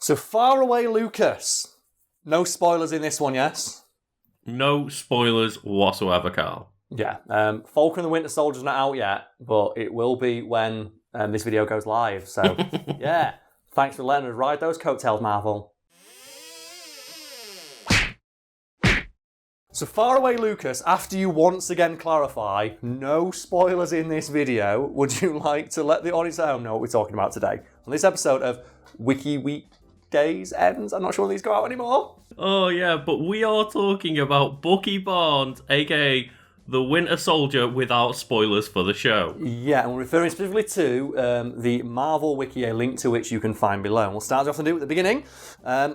So far away, Lucas. No spoilers in this one, yes? No spoilers whatsoever, Karl. Yeah. Falcon and the Winter Soldier's not out yet, but it will be when this video goes live. So, yeah. Thanks for letting us ride those coattails, Marvel. So far away, Lucas, after you once again clarify, no spoilers in this video, would you like to let the audience at home know what we're talking about today? On this episode of Wiki Weekdays ends, I'm not sure these go out anymore. Oh yeah, but we are talking about Bucky Barnes, aka the Winter Soldier, without spoilers for the show. Yeah, and we're referring specifically to the Marvel Wiki, a link to which you can find below. And we'll start off and do at the beginning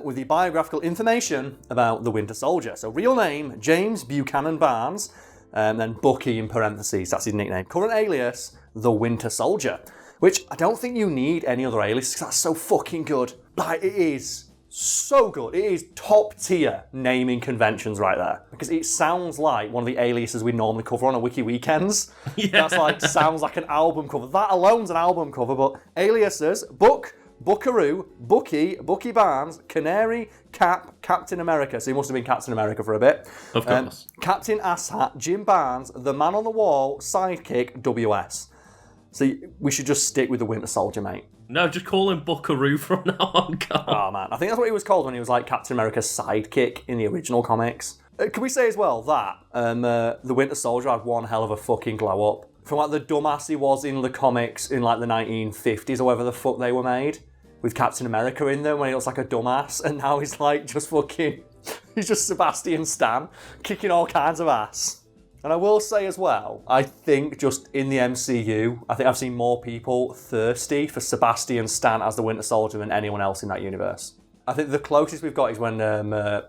with the biographical information about the Winter Soldier. So real name, James Buchanan Barnes, and then Bucky in parentheses, that's his nickname. Current alias, the Winter Soldier, which I don't think you need any other alias because that's so fucking good. Like, it is so good. It is top tier naming conventions right there. Because it sounds like one of the aliases we normally cover on a Wiki Weekends. Yeah. That's like, sounds like an album cover. That alone's an album cover, but aliases, Buck, Buckaroo, Bucky, Bucky Barnes, Canary, Cap, Captain America. So he must have been Captain America for a bit. Of course. Captain Asshat, Jim Barnes, The Man on the Wall, Sidekick, WS. So we should just stick with the Winter Soldier, mate. No, just call him Buckaroo from now on, Karl. Oh, man. I think that's what he was called when he was like Captain America's sidekick in the original comics. Can we say as well that the Winter Soldier had one hell of a fucking glow up? From like the dumbass he was in the comics in like the 1950s or whatever the fuck they were made, with Captain America in them when he looks like a dumbass, and now he's like just fucking, he's just Sebastian Stan, kicking all kinds of ass. And I will say as well, I think just in the MCU, I think I've seen more people thirsty for Sebastian Stan as the Winter Soldier than anyone else in that universe. I think the closest we've got is when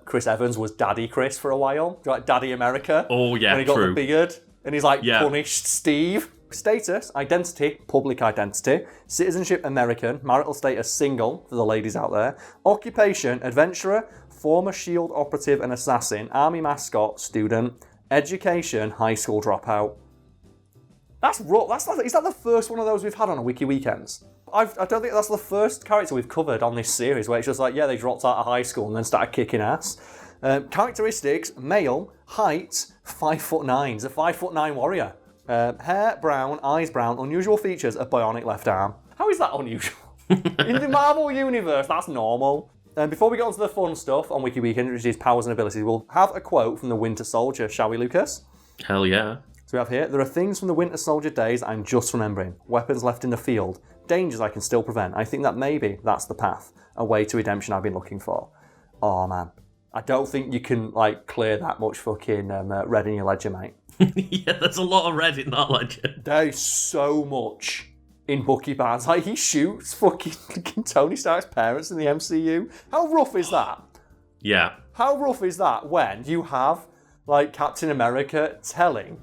Chris Evans was Daddy Chris for a while. Like Daddy America. Oh, yeah, when he got true. the beard. And he's like, punished Steve. Status, identity, public identity. Citizenship, American. Marital status, single, for the ladies out there. Occupation, adventurer. Former SHIELD operative and assassin. Army mascot, student. Education, high school dropout. That's rough. Is that the first one of those we've had on a Wiki Weekends? I don't think that's the first character we've covered on this series where it's just like, yeah, they dropped out of high school and then started kicking ass. Characteristics, male, height, 5'9". He's a 5'9" warrior. Hair, brown, eyes brown, unusual features, a bionic left arm. How is that unusual? In the Marvel universe, that's normal. Before we get on to the fun stuff on Wiki Weekend, which is powers and abilities, we'll have a quote from the Winter Soldier, shall we, Lucas? Hell yeah. So we have here, there are things from the Winter Soldier days I'm just remembering. Weapons left in the field. Dangers I can still prevent. I think that maybe that's the path. A way to redemption I've been looking for. Oh, man. I don't think you can, like, clear that much fucking red in your ledger, mate. Yeah, there's a lot of red in that ledger. There's so much in Bucky Barnes. Like, he shoots fucking Tony Stark's parents in the MCU. How rough is that? Yeah. How rough is that when you have, like, Captain America telling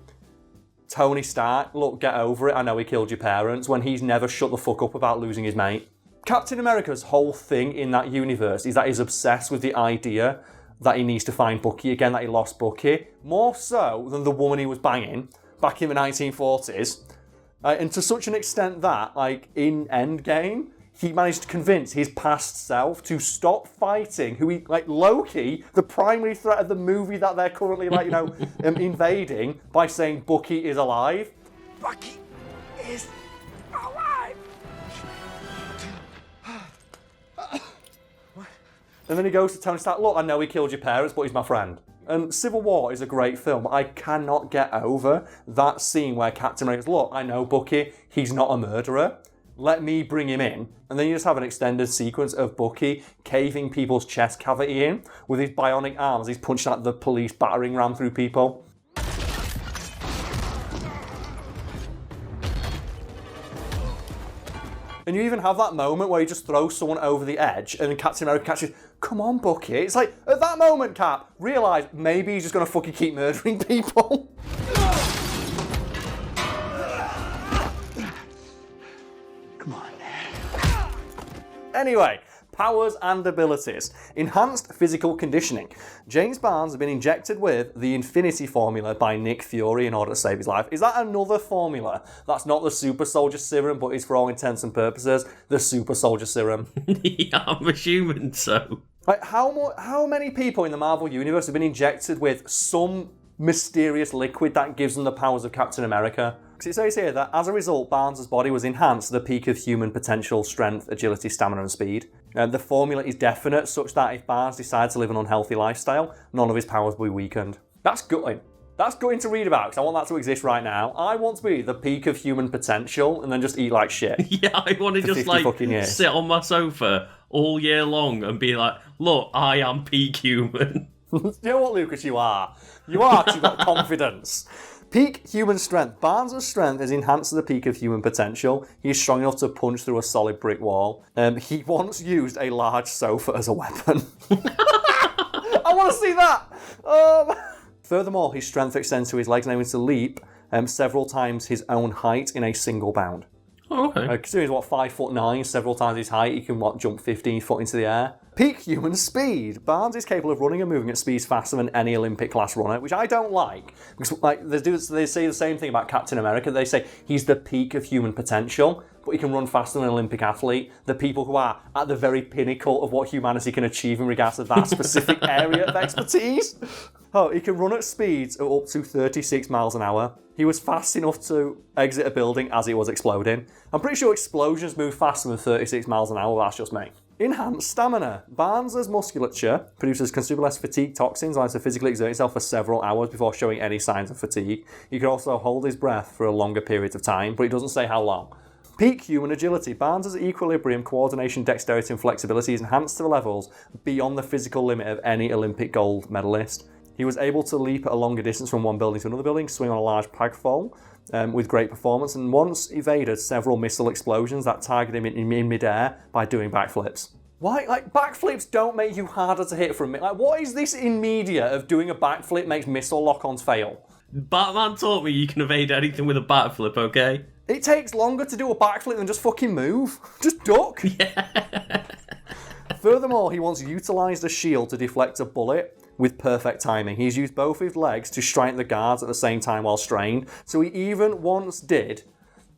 Tony Stark, look, get over it, I know he killed your parents, when he's never shut the fuck up about losing his mate? Captain America's whole thing in that universe is that he's obsessed with the idea that he needs to find Bucky again, that he lost Bucky, more so than the woman he was banging back in the 1940s. And to such an extent that, like, in Endgame, he managed to convince his past self to stop fighting Loki, the primary threat of the movie that they're currently, invading, by saying Bucky is alive. Bucky is alive! And then he goes to Tony Stark, look, I know he killed your parents, but he's my friend. And Civil War is a great film. I cannot get over that scene where Captain America's, look, I know Bucky, he's not a murderer. Let me bring him in. And then you just have an extended sequence of Bucky caving people's chest cavity in with his bionic arms. He's punching out the police battering ram through people. And you even have that moment where he just throws someone over the edge and then Captain America catches, come on, Bucky. It's like, at that moment, Cap, realise maybe he's just going to fucking keep murdering people. Come on. Anyway, Powers and abilities. Enhanced physical conditioning. James Barnes has been injected with the Infinity Formula by Nick Fury in order to save his life. Is that another formula? That's not the Super Soldier Serum, but is for all intents and purposes the Super Soldier Serum. Yeah, I'm assuming so. Like, how many people in the Marvel Universe have been injected with some mysterious liquid that gives them the powers of Captain America? Because it says here that as a result, Barnes' body was enhanced to the peak of human potential, strength, agility, stamina, and speed. The formula is definite, such that if Barnes decides to live an unhealthy lifestyle, none of his powers will be weakened. That's gutting. That's gutting to read about, because I want that to exist right now. I want to be the peak of human potential and then just eat like shit. Yeah, I want to just like sit on my sofa all year long and be like, look, I am peak human. You know what, Lucas, you are? You are, because you've got confidence. Peak human strength. Barnes' strength is enhanced to the peak of human potential. He's strong enough to punch through a solid brick wall. He once used a large sofa as a weapon. I want to see that! Furthermore, his strength extends to his legs, and able to leap several times his own height in a single bound. Oh, okay. Considering he's 5'9", several times his height, he can jump 15 foot into the air. Peak human speed. Barnes is capable of running and moving at speeds faster than any Olympic class runner, which I don't like. Because they say the same thing about Captain America. They say he's the peak of human potential, but he can run faster than an Olympic athlete. The people who are at the very pinnacle of what humanity can achieve in regards to that specific area of expertise. Oh, he can run at speeds of up to 36 miles an hour. He was fast enough to exit a building as it was exploding. I'm pretty sure explosions move faster than 36 miles an hour, that's just me. Enhanced stamina. Barnes' musculature produces considerably less fatigue toxins, allows to physically exert himself for several hours before showing any signs of fatigue. He can also hold his breath for a longer period of time, but he doesn't say how long. Peak human agility. Barnes' equilibrium, coordination, dexterity, and flexibility is enhanced to levels beyond the physical limit of any Olympic gold medalist. He was able to leap at a longer distance from one building to another building, swing on a large pagpole with great performance, and once evaded several missile explosions that targeted him in midair by doing backflips. Why? Like, backflips don't make you harder to hit from... Like, what is this in media of doing a backflip makes missile lock-ons fail? Batman taught me you can evade anything with a backflip, okay? It takes longer to do a backflip than just fucking move. Just duck. Yeah. Furthermore, he once utilised a shield to deflect a bullet with perfect timing. He's used both his legs to strike the guards at the same time while strained. So he even once did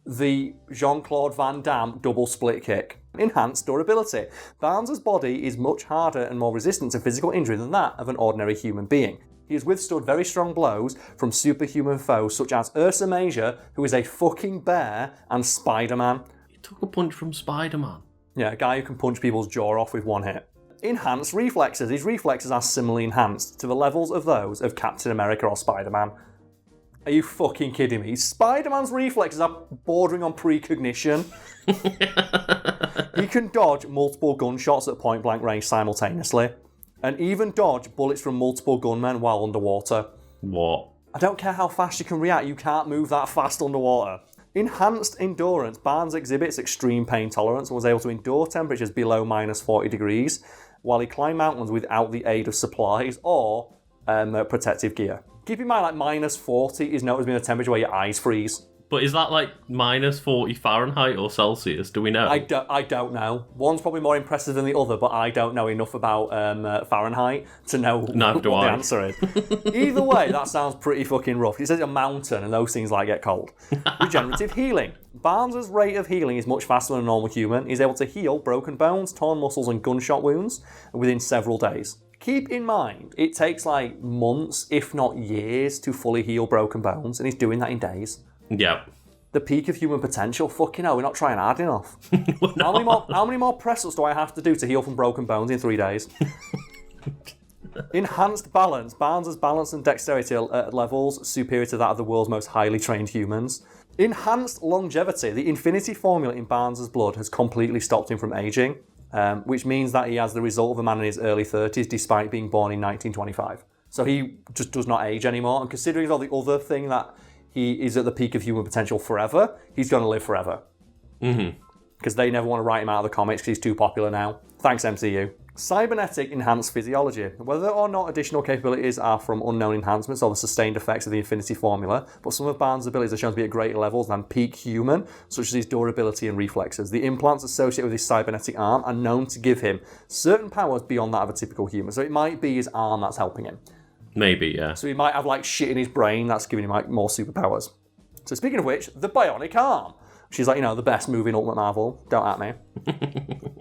the Jean-Claude Van Damme double split kick. Enhanced durability. Barnes' body is much harder and more resistant to physical injury than that of an ordinary human being. He has withstood very strong blows from superhuman foes such as Ursa Major, who is a fucking bear, and Spider-Man. He took a punch from Spider-Man. Yeah, a guy who can punch people's jaw off with one hit. Enhanced reflexes. His reflexes are similarly enhanced to the levels of those of Captain America or Spider-Man. Are you fucking kidding me? Spider-Man's reflexes are bordering on precognition. He can dodge multiple gunshots at point-blank range simultaneously, and even dodge bullets from multiple gunmen while underwater. What? I don't care how fast you can react, you can't move that fast underwater. Enhanced endurance. Barnes exhibits extreme pain tolerance and was able to endure temperatures below minus 40 degrees while he climbed mountains without the aid of supplies or protective gear. Keep in mind, like, minus 40 is known as being a temperature where your eyes freeze. But is that like minus 40 Fahrenheit or Celsius? Do we know? I don't know. One's probably more impressive than the other, but I don't know enough about Fahrenheit to know what the answer is. Either way, that sounds pretty fucking rough. It says a mountain, and those things like get cold. Regenerative healing. Barnes' rate of healing is much faster than a normal human. He's able to heal broken bones, torn muscles, and gunshot wounds within several days. Keep in mind, it takes like months, if not years, to fully heal broken bones, and he's doing that in days. Yeah. The peak of human potential? Fucking hell, we're not trying hard enough. How many more press-ups do I have to do to heal from broken bones in 3 days? Enhanced balance. Barnes' balance and dexterity are at levels superior to that of the world's most highly trained humans. Enhanced longevity. The Infinity Formula in Barnes' blood has completely stopped him from aging, which means that he has the result of a man in his early 30s despite being born in 1925. So he just does not age anymore, and considering all the other thing that he is at the peak of human potential forever, he's going to live forever. Because they never want to write him out of the comics because he's too popular now. Thanks, MCU. Cybernetic enhanced physiology. Whether or not additional capabilities are from unknown enhancements or the sustained effects of the Infinity Formula, but some of Barnes' abilities are shown to be at greater levels than peak human, such as his durability and reflexes. The implants associated with his cybernetic arm are known to give him certain powers beyond that of a typical human. So it might be his arm that's helping him. Maybe, yeah. So he might have like shit in his brain that's giving him like more superpowers. So speaking of which, the Bionic Arm. She's like, the best movie in Ultimate Marvel. Don't at me.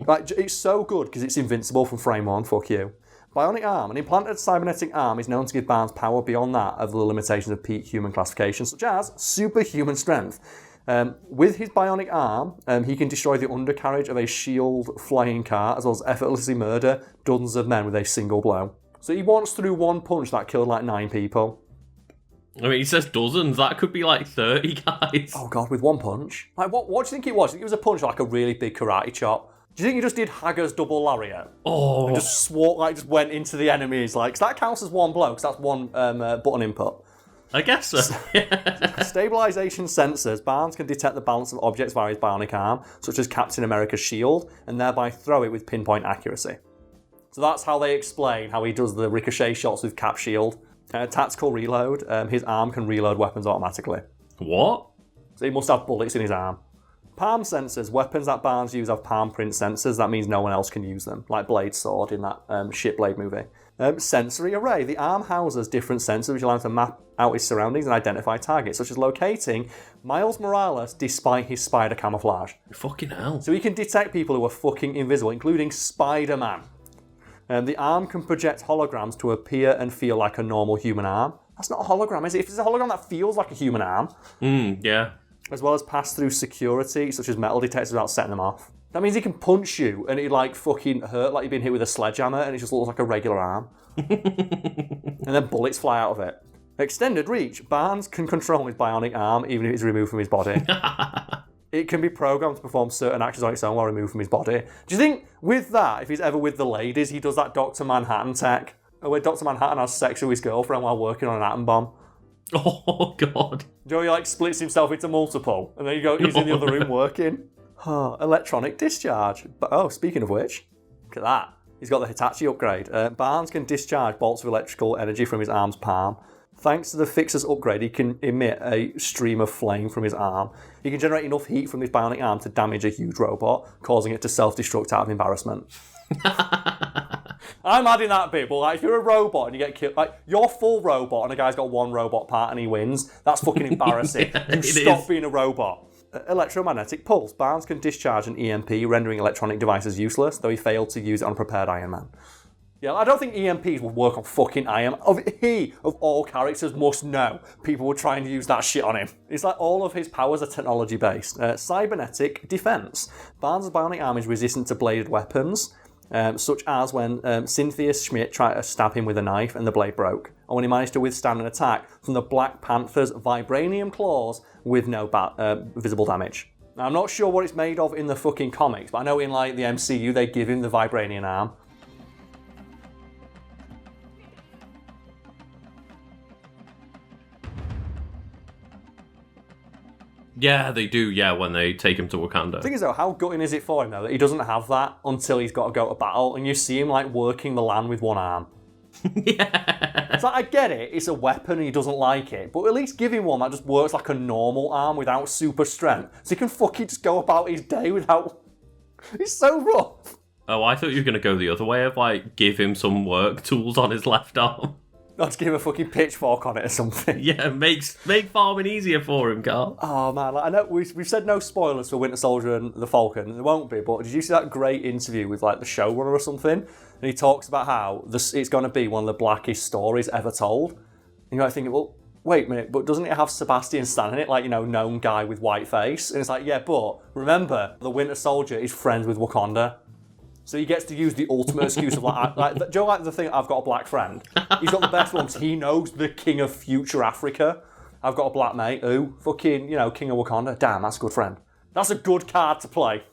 Like, it's so good because it's invincible from frame one. Fuck you. Bionic Arm. An implanted cybernetic arm is known to give Barnes power beyond that of the limitations of peak human classification, such as superhuman strength. With his bionic arm, he can destroy the undercarriage of a shield flying car, as well as effortlessly murder dozens of men with a single blow. So he once threw one punch that killed like 9 people. I mean, he says dozens. That could be like 30 guys. Oh god, with one punch? Like, what do you think it was? Do you think it was a punch like a really big karate chop? Do you think he just did Hager's double lariat? Oh. And just just went into the enemies? Like, 'cause that counts as one blow, because that's one button input. I guess so. Stabilization sensors. Barnes can detect the balance of objects via his bionic arm, such as Captain America's shield, and thereby throw it with pinpoint accuracy. So that's how they explain how he does the ricochet shots with Cap's shield. Tactical reload. His arm can reload weapons automatically. What? So he must have bullets in his arm. Palm sensors. Weapons that Barnes use have palm print sensors. That means no one else can use them. Like Blade's sword in that shit Blade movie. Sensory array. The arm houses different sensors which allow him to map out his surroundings and identify targets, such as locating Miles Morales despite his spider camouflage. Fucking hell. So he can detect people who are fucking invisible, including Spider-Man. The arm can project holograms to appear and feel like a normal human arm. That's not a hologram, is it? If it's a hologram that feels like a human arm. Yeah. As well as pass through security, such as metal detectors, without setting them off. That means he can punch you and it like fucking hurt, like you've been hit with a sledgehammer, and it just looks like a regular arm. And then bullets fly out of it. Extended reach. Barnes can control his bionic arm even if it's removed from his body. It can be programmed to perform certain actions on its own while removed from his body. Do you think with that, if he's ever with the ladies, he does that Dr. Manhattan tech? Where Dr. Manhattan has sex with his girlfriend while working on an atom bomb? Oh, God. Do you know he splits himself into multiple? And then he's in the other room working. Electronic discharge. But speaking of which, look at that. He's got the Hitachi upgrade. Barnes can discharge bolts of electrical energy from his arm's palm. Thanks to the Fixer's upgrade, he can emit a stream of flame from his arm. He can generate enough heat from his bionic arm to damage a huge robot, causing it to self-destruct out of embarrassment. I'm adding that bit, but like, if you're a robot and you get killed, like you're full robot and a guy's got one robot part and he wins, that's fucking embarrassing. You stop being a robot. Electromagnetic pulse. Barnes can discharge an EMP, rendering electronic devices useless, though he failed to use it on a prepared Iron Man. Yeah, I don't think EMPs would work on fucking Iron Man. He, of all characters, must know people were trying to use that shit on him. It's like all of his powers are technology-based. Cybernetic Defense. Barnes' bionic arm is resistant to bladed weapons, such as when Cynthia Schmidt tried to stab him with a knife and the blade broke, or when he managed to withstand an attack from the Black Panther's vibranium claws with no visible damage. Now, I'm not sure what it's made of in the fucking comics, but I know in like the MCU they give him the vibranium arm. Yeah, they do, when they take him to Wakanda. The thing is, though, how gutting is it for him, though, that he doesn't have that until he's got to go to battle, and you see him, like, working the land with one arm? Yeah. It's like, I get it, it's a weapon and he doesn't like it, but at least give him one that just works like a normal arm without super strength, so he can fucking just go about his day without... It's so rough. Oh, I thought you were going to go the other way of, like, give him some work tools on his left arm. Not to give him a fucking pitchfork on it or something. Yeah, make farming easier for him, Karl. Oh man, like, I know we've said no spoilers for Winter Soldier and the Falcon, and there won't be, but did you see that great interview with like the showrunner or something? And he talks about how it's going to be one of the blackest stories ever told. And you're like thinking, well, wait a minute, but doesn't it have Sebastian Stan in it? Like, known guy with white face? And it's like, yeah, but remember, the Winter Soldier is friends with Wakanda. So he gets to use the ultimate excuse of like do you know, like the thing, I've got a black friend? He's got the best ones. He knows the king of future Africa. I've got a black mate who, fucking, king of Wakanda. Damn, that's a good friend. That's a good card to play.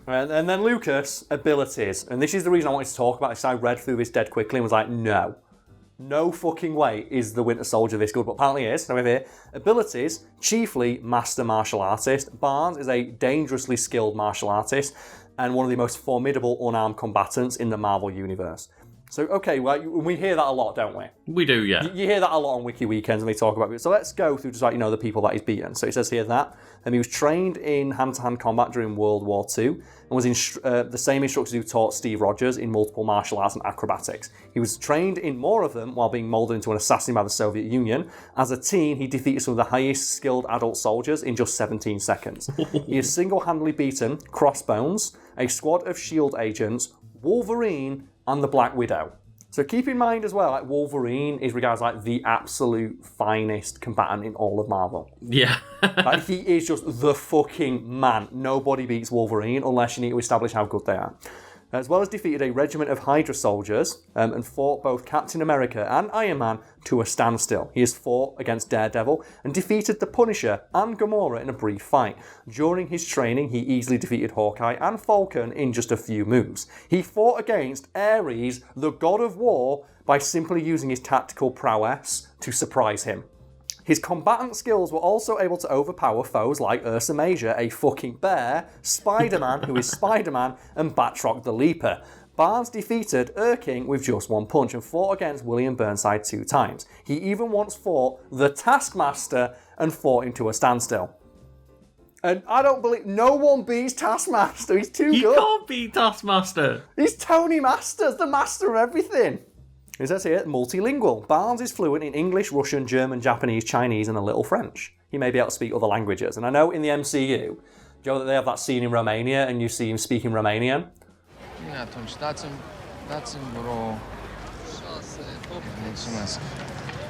And then Lucas, abilities. And this is the reason I wanted to talk about this. I read through this dead quickly and was like, no fucking way is the Winter Soldier this good, but apparently he is. Now over here, abilities, chiefly master martial artist. Barnes is a dangerously skilled martial artist. and one of the most formidable unarmed combatants in the Marvel Universe. So, okay, well, we hear that a lot, don't we? We do, yeah. You hear that a lot on Wiki Weekends when they talk about it. So let's go through just the people that he's beaten. So it says here that he was trained in hand-to-hand combat during World War II and was the same instructors who taught Steve Rogers in multiple martial arts and acrobatics. He was trained in more of them while being moulded into an assassin by the Soviet Union. As a teen, he defeated some of the highest skilled adult soldiers in just 17 seconds. He has single-handedly beaten Crossbones, a squad of S.H.I.E.L.D. agents, Wolverine, and the Black Widow. So keep in mind as well, like Wolverine is regarded as like the absolute finest combatant in all of Marvel. Yeah. Like, he is just the fucking man. Nobody beats Wolverine unless you need to establish how good they are. As well as defeated a regiment of Hydra soldiers and fought both Captain America and Iron Man to a standstill. He has fought against Daredevil and defeated the Punisher and Gamora in a brief fight. During his training, he easily defeated Hawkeye and Falcon in just a few moves. He fought against Ares, the god of war, by simply using his tactical prowess to surprise him. His combatant skills were also able to overpower foes like Ursa Major, a fucking bear, Spider-Man, who is Spider-Man, and Batroc the Leaper. Barnes defeated Erking with just one punch and fought against William Burnside 2 times. He even once fought the Taskmaster and fought him to a standstill. And I don't believe... No one beats Taskmaster. He's too good. You can't beat Taskmaster. He's Tony Masters, the master of everything. It says here, multilingual. Barnes is fluent in English, Russian, German, Japanese, Chinese, and a little French. He may be able to speak other languages. And I know in the MCU, Joe, that they have that scene in Romania, and you see him speaking Romanian.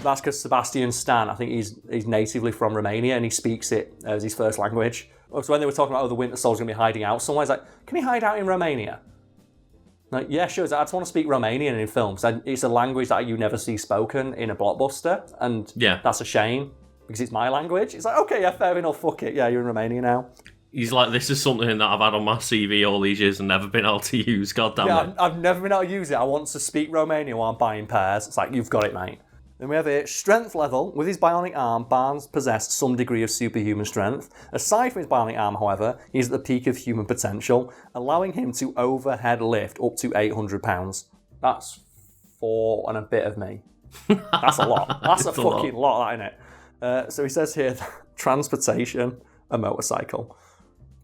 That's because Sebastian Stan, I think he's natively from Romania, and he speaks it as his first language. So when they were talking about, the Winter Soldier's going to be hiding out somewhere, he's like, can he hide out in Romania? Like, yeah, sure. I just want to speak Romanian in films. It's a language that you never see spoken in a blockbuster, and that's a shame because it's my language. It's like, okay, yeah, fair enough. Fuck it. Yeah, you're in Romania now. He's like, this is something that I've had on my CV all these years and never been able to use. God damn it. I've never been able to use it. I want to speak Romanian while I'm buying pears. It's like, you've got it, mate. Then we have a strength level. With his bionic arm, Barnes possessed some degree of superhuman strength. Aside from his bionic arm, however, he's at the peak of human potential, allowing him to overhead lift up to 800 pounds. That's 4 and a bit of me. That's a lot. That's a fucking lot, that, isn't it? So he says here, transportation, a motorcycle.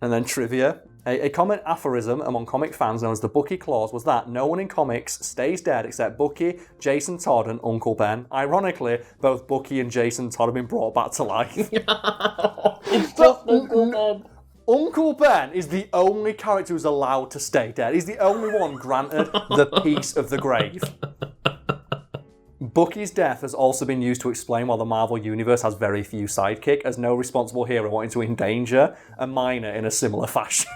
And then trivia. A common aphorism among comic fans known as the Bucky clause was that no one in comics stays dead except Bucky, Jason Todd, and Uncle Ben. Ironically, both Bucky and Jason Todd have been brought back to life. Uncle Ben is the only character who's allowed to stay dead. He's the only one granted the peace of the grave. Bucky's death has also been used to explain why the Marvel Universe has very few sidekick, as no responsible hero wanted to endanger a minor in a similar fashion.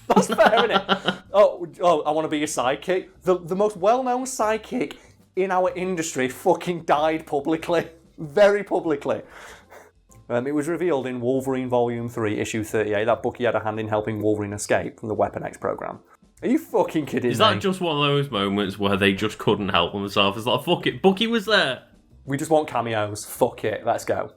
That's fair, isn't it? Oh, I want to be your sidekick. The most well-known sidekick in our industry fucking died publicly. Very publicly. It was revealed in Wolverine Volume 3, Issue 38, that Bucky had a hand in helping Wolverine escape from the Weapon X program. Are you fucking kidding me? Is that just one of those moments where they just couldn't help themselves? It's like, fuck it, Bucky was there. We just want cameos. Fuck it, let's go.